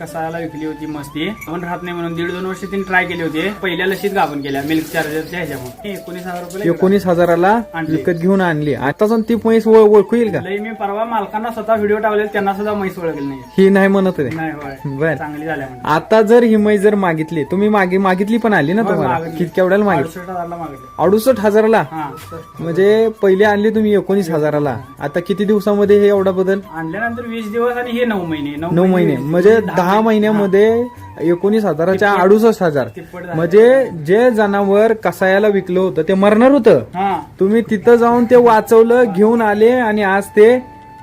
कसायला विकली होती मस्ती पण राहत नाही म्हणून 1.5-2 वर्ष तिने ट्राय केले होते. पहिल्या लशीत गाभण केल्या मिल्क चार्जरच्या ह्याच्यामध्ये 19,000 रुपये 19,000ला विकत घेऊन आणली. आता जाऊन ती म्हैस ओळखू येईल का? लई मी परवा मालकांना स्वतः व्हिडिओ टाकले त्यांना सुद्धा म्हैस ओळखली नाही. ही नाही म्हणत होते. नाही होय बर. चांगली झाल्या म्हणजे. आता जर ही म्हैस जर मागितली, तुम्ही मागितली पण आली ना तुम्हाला? केवढ्याला मागितली? 68,000 मागितले. 68,000ला. हा म्हणजे पहिले आणली तुम्ही 19,000ला. आता किती दिवसामध्ये हे एवढा बदल? आणल्यानंतर 20 दिवस आणि हे 9 महिने. 9 महिने म्हणजे 10 महिन्यामध्ये 19,000च्या 68,000. म्हणजे जे जनावर कसायाला विकलं होतं ते मरणार होतं. हा तुम्ही तिथं जाऊन ते वाचवलं, घेऊन आले आणि आज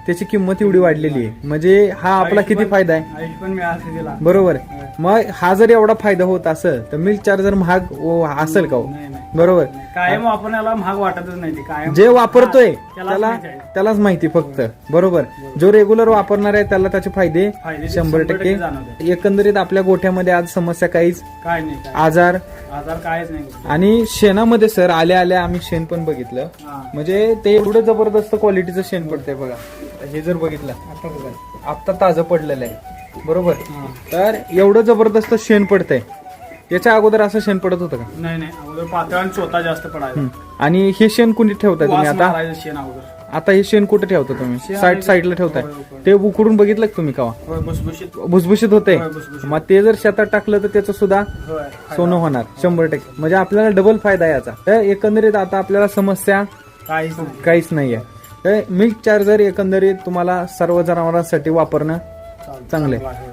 त्याची किंमत एवढी वाढलेली आहे. म्हणजे हा आपला किती फायदा आहे. आयुष पण मिळालं तिला. बरोबर. मग हा जर एवढा फायदा होत असेल तर मिल्क चार्जर महाग असेल का हो? नाही, नाही. बरोबर. कायम वापरण्याला महाग वाटतच नाही. ते कायम जे वापरतोय त्याला त्यालाच माहिती फक्त. बरोबर. जो रेग्युलर वापरणार आहे त्याला त्याचे फायदे 100% जाणवते. एकंदरीत आपल्या गोठ्यामध्ये आज समस्या काहीच काय नाही आजार कायच नाही. आणि शेणामध्ये सर आल्या आम्ही शेण पण बघितलं. हा. म्हणजे ते एवढं जबरदस्त क्वालिटीचं शेण पडतंय बघा. हे जर बघितलं आता ताजं पडलेलं आहे. बरोबर. हा. तर एवढं जबरदस्त शेण पडतंय. याच्या अगोदर असं शेण पडत होतं का? नाही अगोदर पातळ आणि चोथा जास्त पडायला. आणि हे शेण कुठे ठेवताय तुम्ही वास आता? मारायचं शेण अगोदर. आता हे शेण कुठे ठेवता तुम्ही? शेण साईडला ठेवताय. होय. ते उकडून बघितलं का तुम्ही का? होय, भुसभुशीत. भुसभुशीत होते. होय, भुसभुशीत. मग ते जर शेतात टाकलं तर त्याचं सुद्धा होय. सोनं होणार 100%. म्हणजे आपल्याला डबल फायदा आहे याचा. तर एकंदरीत आता आपल्याला समस्या काहीच नाही. काहीच नाहीये. तर मिल्क चार्जर एकंदरीत तुम्हाला सर्व जनावरांसाठी वापरणं चांगलं आहे. होय.